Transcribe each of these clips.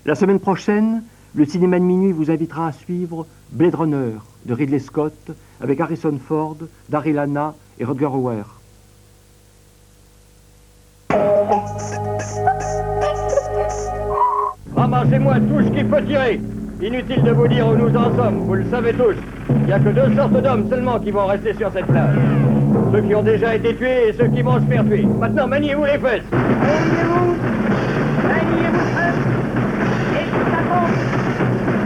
La semaine prochaine, le cinéma de minuit vous invitera à suivre Blade Runner de Ridley Scott avec Harrison Ford, Daryl Hannah et Rutger Hauer. Ramassez-moi tout ce qu'il faut tirer. Inutile de vous dire où nous en sommes, vous le savez tous. Il n'y a que deux sortes d'hommes seulement qui vont rester sur cette plage. Ceux qui ont déjà été tués et ceux qui vont se faire tuer. Maintenant, maniez-vous les fesses. Maniez-vous. Maniez-vous prêts.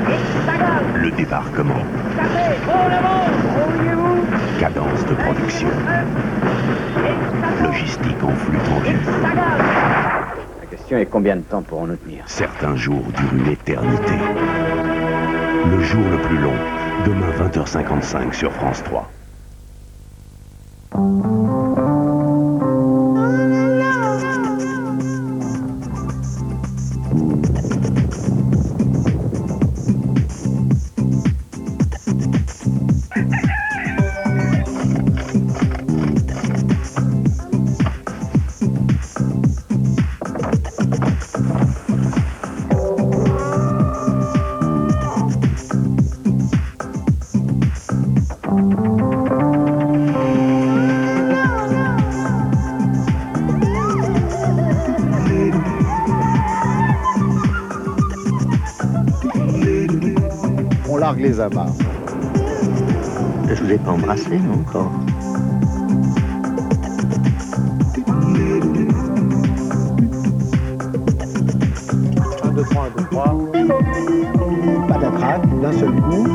Hexagone. Le départ commence. Tapez. En avant. Brouillez-vous. Cadence de production. Logistique en flux tendu. Hexagone. La question est combien de temps pourrons-nous tenir? Certains jours durent une éternité. Le jour le plus long, demain 20h55 sur France 3. On largue les amarres. Je vous ai pas embrassé, non, encore. 1, 2, 3, 1, 2, 3. Patatras, d'un seul coup.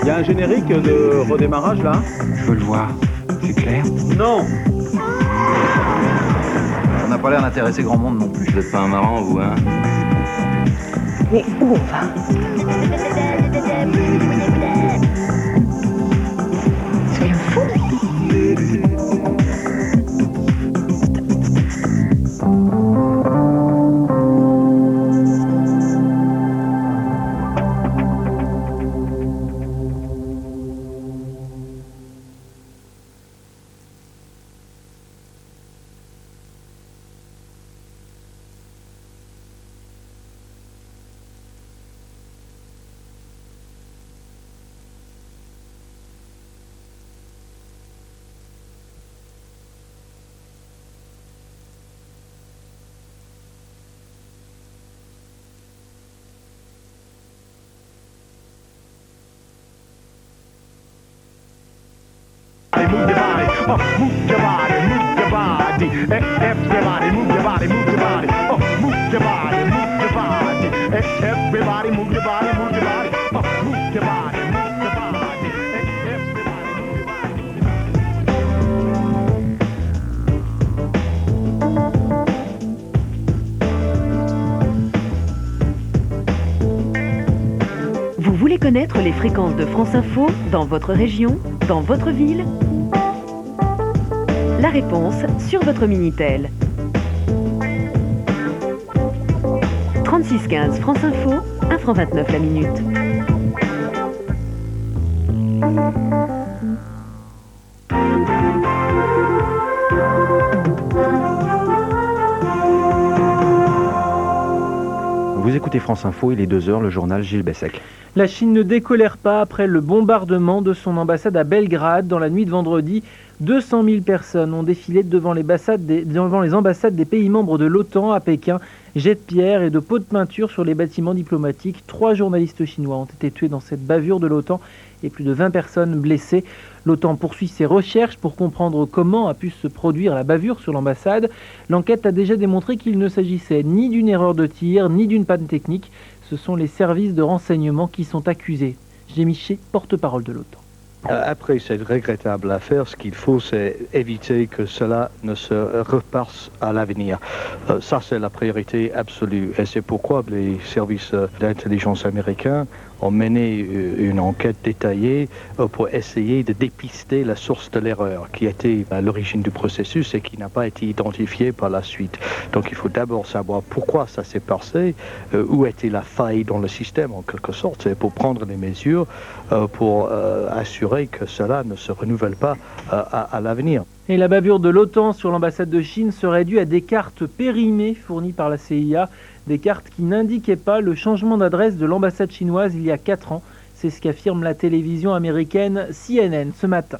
Il y a un générique de redémarrage là? Je veux le voir. C'est clair? Non! On n'a pas l'air d'intéresser grand monde non plus. Vous êtes pas un marrant, vous, hein? Mais où on va? Soyons fous. Move your body, move your body, move your body. Everybody, move your body, move your body. Move your body, move your body. Everybody, move your body, move your body. Move your body, move your body. Everybody, move your body. Vous voulez connaître les fréquences de France Info dans votre région, dans votre ville? La réponse sur votre Minitel. 3615 France Info, 1 franc 29 la minute. Vous écoutez écoutez France Info, il est 2h, le journal Gilles Bessec. La Chine ne décolère pas après le bombardement de son ambassade à Belgrade. Dans la nuit de vendredi, 200 000 personnes ont défilé devant les ambassades des pays membres de l'OTAN à Pékin. Jets de pierre et de pots de peinture sur les bâtiments diplomatiques. 3 journalistes chinois ont été tués dans cette bavure de l'OTAN et plus de 20 personnes blessées. L'OTAN poursuit ses recherches pour comprendre comment a pu se produire la bavure sur l'ambassade. L'enquête a déjà démontré qu'il ne s'agissait ni d'une erreur de tir, ni d'une panne technique. Ce sont les services de renseignement qui sont accusés. Gémiché, porte-parole de l'OTAN. Après cette regrettable affaire, ce qu'il faut, c'est éviter que cela ne se repasse à l'avenir. Ça, c'est la priorité absolue. Et c'est pourquoi les services d'intelligence américains ont mené une enquête détaillée pour essayer de dépister la source de l'erreur qui était à l'origine du processus et qui n'a pas été identifiée par la suite. Donc il faut d'abord savoir pourquoi ça s'est passé, où était la faille dans le système en quelque sorte, c'est pour prendre des mesures pour assurer que cela ne se renouvelle pas à l'avenir. Et la bavure de l'OTAN sur l'ambassade de Chine serait due à des cartes périmées fournies par la CIA, des cartes qui n'indiquaient pas le changement d'adresse de l'ambassade chinoise il y a 4 ans. C'est ce qu'affirme la télévision américaine CNN ce matin.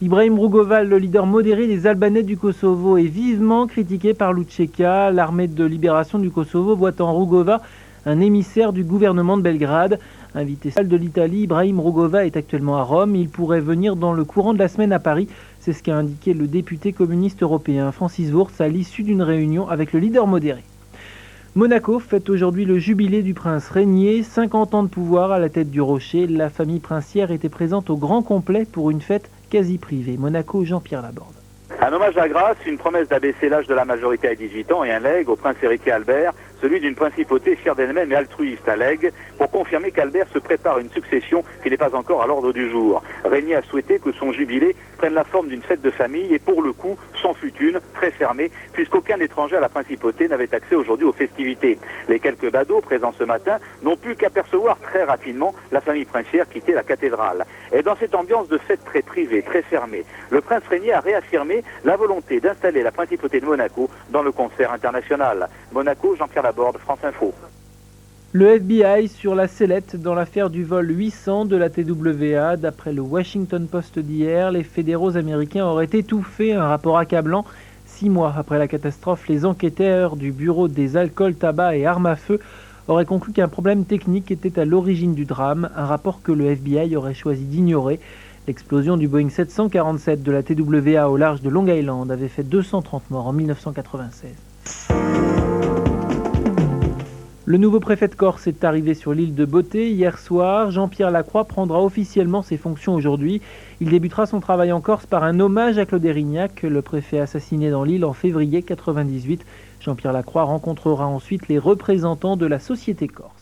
Ibrahim Rugova, le leader modéré des Albanais du Kosovo, est vivement critiqué par l'UÇK. L'armée de libération du Kosovo voit en Rugova un émissaire du gouvernement de Belgrade. Invité de l'Italie, Ibrahim Rugova est actuellement à Rome. Il pourrait venir dans le courant de la semaine à Paris. C'est ce qu'a indiqué le député communiste européen Francis Wurtz à l'issue d'une réunion avec le leader modéré. Monaco fête aujourd'hui le jubilé du prince régnier, 50 ans de pouvoir à la tête du Rocher. La famille princière était présente au grand complet pour une fête quasi privée. Monaco, Jean-Pierre Laborde. Un hommage à grâce, une promesse d'abaisser l'âge de la majorité à 18 ans et un legs au prince héritier Albert, celui d'une principauté fière d'elle-même et altruiste, un legs pour confirmer qu'Albert se prépare une succession qui n'est pas encore à l'ordre du jour. Régnier a souhaité que son jubilé prenne la forme d'une fête de famille et pour le coup, s'en fut une, très fermée, puisqu'aucun étranger à la principauté n'avait accès aujourd'hui aux festivités. Les quelques badauds présents ce matin n'ont pu qu'apercevoir très rapidement la famille princière quitter la cathédrale. Et dans cette ambiance de fête très privée, très fermée, le prince Régnier a réaffirmé la volonté d'installer la principauté de Monaco dans le concert international. Monaco, Jean-Pierre Laborde, France Info. Le FBI sur la sellette dans l'affaire du vol 800 de la TWA. D'après le Washington Post d'hier, les fédéraux américains auraient étouffé un rapport accablant. 6 mois après la catastrophe, les enquêteurs du Bureau des alcools, tabac et armes à feu auraient conclu qu'un problème technique était à l'origine du drame, un rapport que le FBI aurait choisi d'ignorer. L'explosion du Boeing 747 de la TWA au large de Long Island avait fait 230 morts en 1996. Le nouveau préfet de Corse est arrivé sur l'île de Beauté hier soir. Jean-Pierre Lacroix prendra officiellement ses fonctions aujourd'hui. Il débutera son travail en Corse par un hommage à Claude Érignac, le préfet assassiné dans l'île en février 1998. Jean-Pierre Lacroix rencontrera ensuite les représentants de la société corse.